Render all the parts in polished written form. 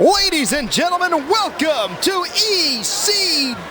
Ladies and gentlemen, welcome to ECW,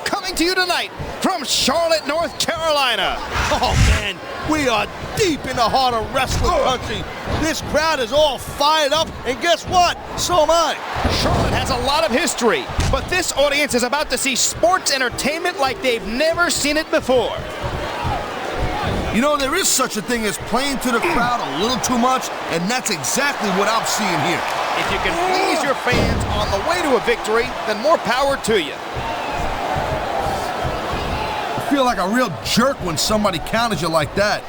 coming to you tonight from Charlotte, North Carolina. Oh man, we are deep in the heart of wrestling country. This crowd is all fired up, and guess what? So am I. Charlotte has a lot of history, but this audience is about to see sports entertainment like they've never seen it before. You know, there is such a thing as playing to the crowd a little too much, and that's exactly what I'm seeing here. If you can please your fans on the way to a victory, then more power to you. I feel like a real jerk when somebody counters you like that.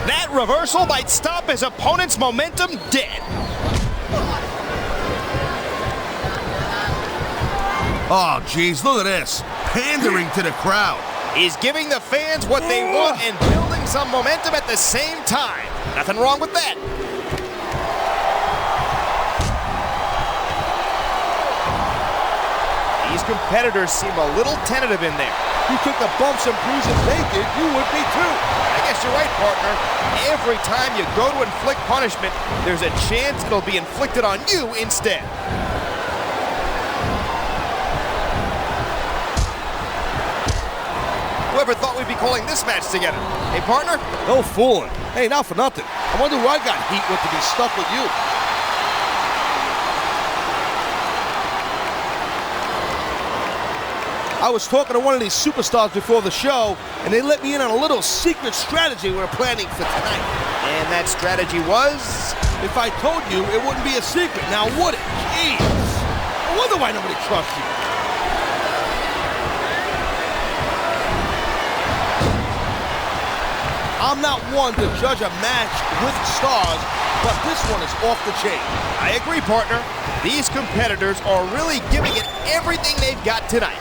That reversal might stop his opponent's momentum dead. Oh, geez, look at this. Pandering to the crowd. He's giving the fans what they want and building some momentum at the same time. Nothing wrong with that. These competitors seem a little tentative in there. You took the bumps and bruises they did, you would be too. I guess you're right, partner. Every time you go to inflict punishment, there's a chance it'll be inflicted on you instead. Whoever thought we'd be calling this match together? Hey, partner? No fooling. Hey, not for nothing. I wonder who I got heat with to be stuck with you. I was talking to one of these superstars before the show, and they let me in on a little secret strategy we're planning for tonight. And that strategy was? If I told you, it wouldn't be a secret, now would it? Jeez. I wonder why nobody trusts you. I'm not one to judge a match with stars, but this one is off the chain. I agree, partner. These competitors are really giving it everything they've got tonight.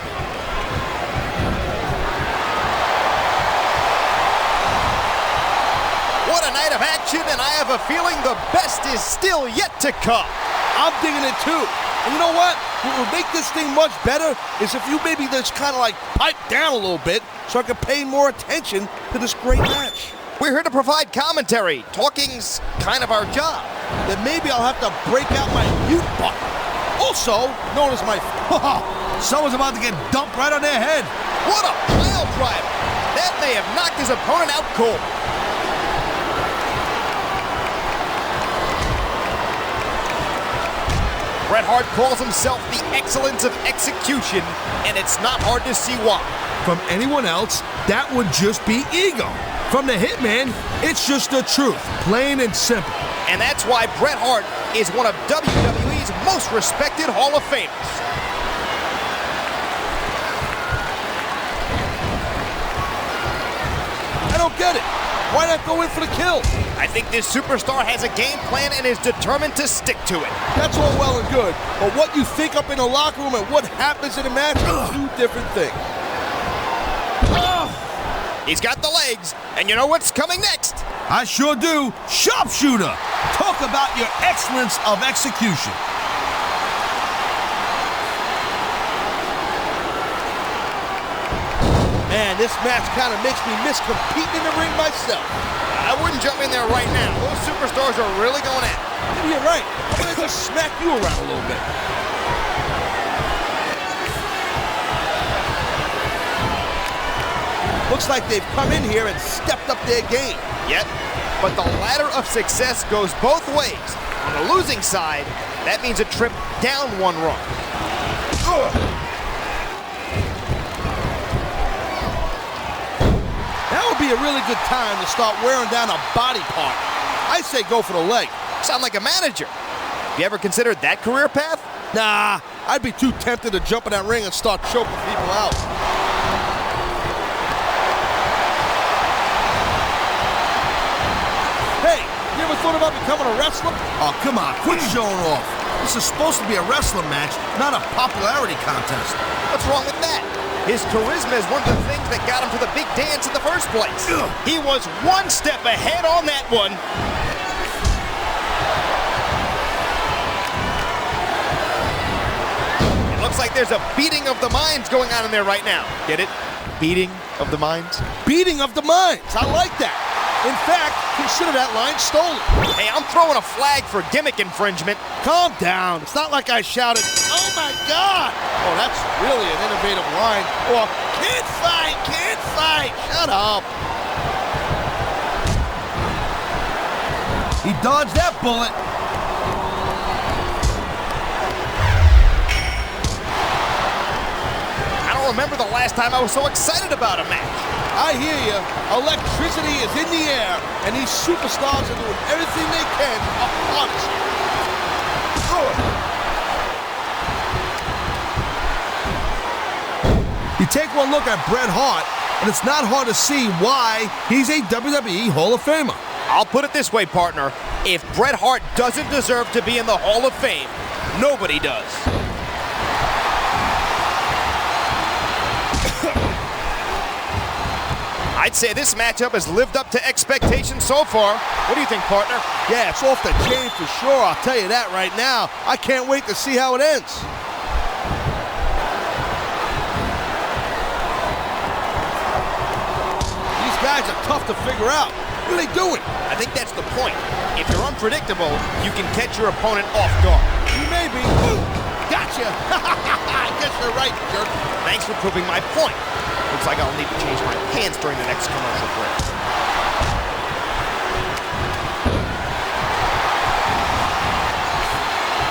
What a night of action, and I have a feeling the best is still yet to come. I'm digging it too. And you know what? What will make this thing much better is if you maybe just kind of like pipe down a little bit so I can pay more attention to this great match. We're here to provide commentary. Talking's kind of our job. Then maybe I'll have to break out my mute button. Also known as my... Someone's about to get dumped right on their head. What a pile driver. That may have knocked his opponent out cold. Bret Hart calls himself the excellence of execution, and it's not hard to see why. From anyone else, that would just be ego. From the Hitman, it's just the truth, plain and simple. And that's why Bret Hart is one of WWE's most respected Hall of Famers. I don't get it. Why not go in for the kill? I think this superstar has a game plan and is determined to stick to it. That's all well and good, but what you think up in the locker room and what happens in a match are two different things. He's got the legs, and you know what's coming next? I sure do. Sharpshooter. Talk about your excellence of execution. Man, this match kind of makes me miss competing in the ring myself. I wouldn't jump in there right now. Those superstars are really going at it. Maybe you're right. I'm going to just smack you around a little bit. Looks like they've come in here and stepped up their game. Yep, but the ladder of success goes both ways. On the losing side, that means a trip down one rung. That would be a really good time to start wearing down a body part. I say go for the leg. Sound like a manager. Have you ever considered that career path? Nah, I'd be too tempted to jump in that ring and start choking people out. Hey, you ever thought about becoming a wrestler? Oh, come on, quit showing off. This is supposed to be a wrestling match, not a popularity contest. What's wrong with that? His charisma is one of the things that got him to the big dance in the first place. He was one step ahead on that one. It looks like there's a beating of the minds going on in there right now. Get it? Beating of the minds? Beating of the minds, I like that. In fact, consider that line stolen. Hey, I'm throwing a flag for gimmick infringement. Calm down. It's not like I shouted, "Oh my God!" Oh, that's really an innovative line. Or, "Can't fight, can't fight." Shut up. He dodged that bullet. I don't remember the last time I was so excited about a match. I hear you. Electricity is in the air, and these superstars are doing everything they can to punch. You take one look at Bret Hart, and it's not hard to see why he's a WWE Hall of Famer. I'll put it this way, partner. If Bret Hart doesn't deserve to be in the Hall of Fame, nobody does. I'd say this matchup has lived up to expectations so far. What do you think, partner? Yeah, it's off the chain for sure, I'll tell you that right now. I can't wait to see how it ends. These guys are tough to figure out. What are they doing? I think that's the point. If you're unpredictable, you can catch your opponent off guard. You may be. Ooh, gotcha. I guess you're right, jerk. Thanks for proving my point. Looks like I'll need to change my pants during the next commercial break.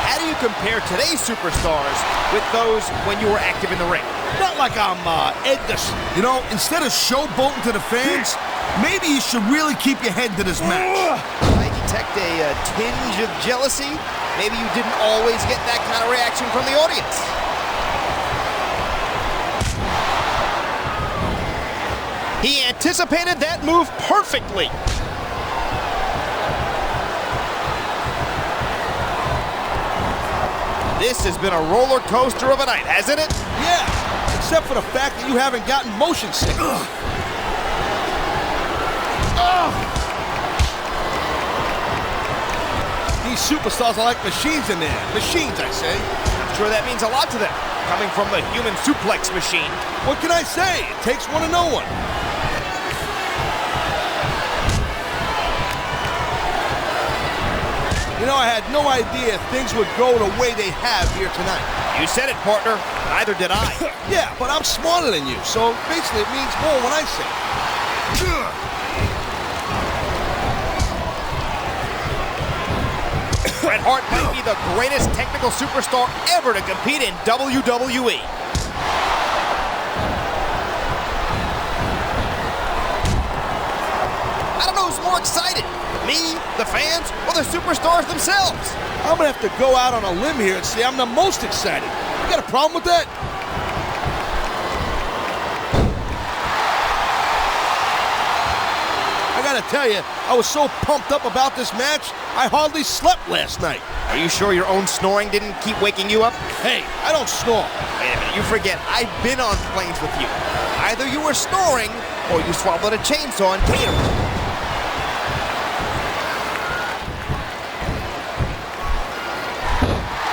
How do you compare today's superstars with those when you were active in the ring? Not like I'm Edgar. You know, instead of showboating to the fans, maybe you should really keep your head to this match. I detect a tinge of jealousy. Maybe you didn't always get that kind of reaction from the audience. He anticipated that move perfectly. This has been a roller coaster of a night, hasn't it? Yeah, except for the fact that you haven't gotten motion sickness. These superstars are like machines in there. Machines, I say. I'm sure that means a lot to them, coming from the human suplex machine. What can I say? It takes one to know one. You know, I had no idea things would go the way they have here tonight. You said it, partner. Neither did I. Yeah, but I'm smarter than you, so basically it means more when I say it. Bret Hart might be the greatest technical superstar ever to compete in WWE. I don't know who's more excited, me, the fans, or the superstars themselves. I'm gonna have to go out on a limb here and say I'm the most excited. You got a problem with that? I gotta tell you, I was so pumped up about this match, I hardly slept last night. Are you sure your own snoring didn't keep waking you up? Hey, I don't snore. Wait a minute, you forget, I've been on planes with you. Either you were snoring, or you swallowed a chainsaw in catering.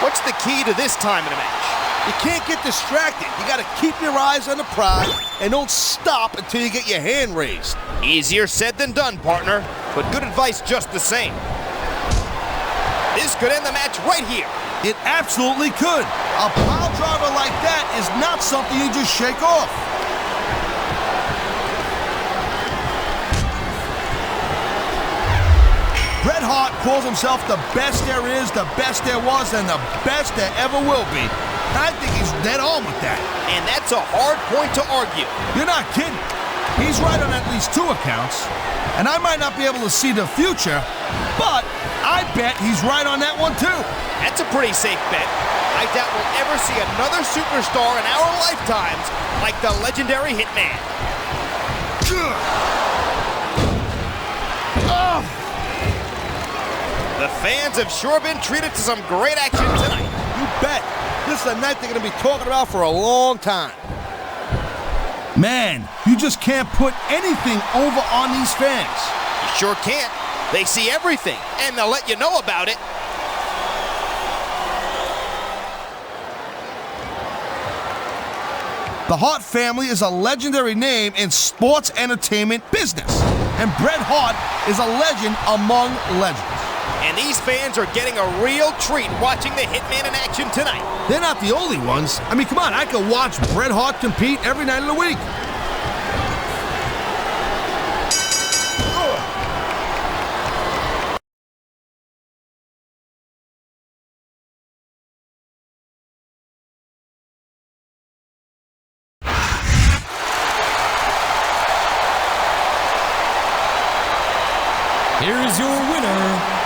What's the key to this time in a match? You can't get distracted. You gotta keep your eyes on the prize and don't stop until you get your hand raised. Easier said than done, partner, but good advice just the same. This could end the match right here. It absolutely could. A pile driver like that is not something you just shake off. Bret Hart calls himself the best there is, the best there was, and the best there ever will be. I think he's dead on with that. And that's a hard point to argue. You're not kidding. He's right on at least 2 accounts. And I might not be able to see the future, but I bet he's right on that one too. That's a pretty safe bet. I doubt we'll ever see another superstar in our lifetimes like the legendary Hitman. The fans have sure been treated to some great action tonight. You bet. This is a night they're going to be talking about for a long time. Man, you just can't put anything over on these fans. You sure can't. They see everything, and they'll let you know about it. The Hart family is a legendary name in sports entertainment business. and Bret Hart is a legend among legends. And these fans are getting a real treat watching the Hitman in action tonight. They're not the only ones. I mean, come on, I could watch Bret Hart compete every night of the week. Here is your winner,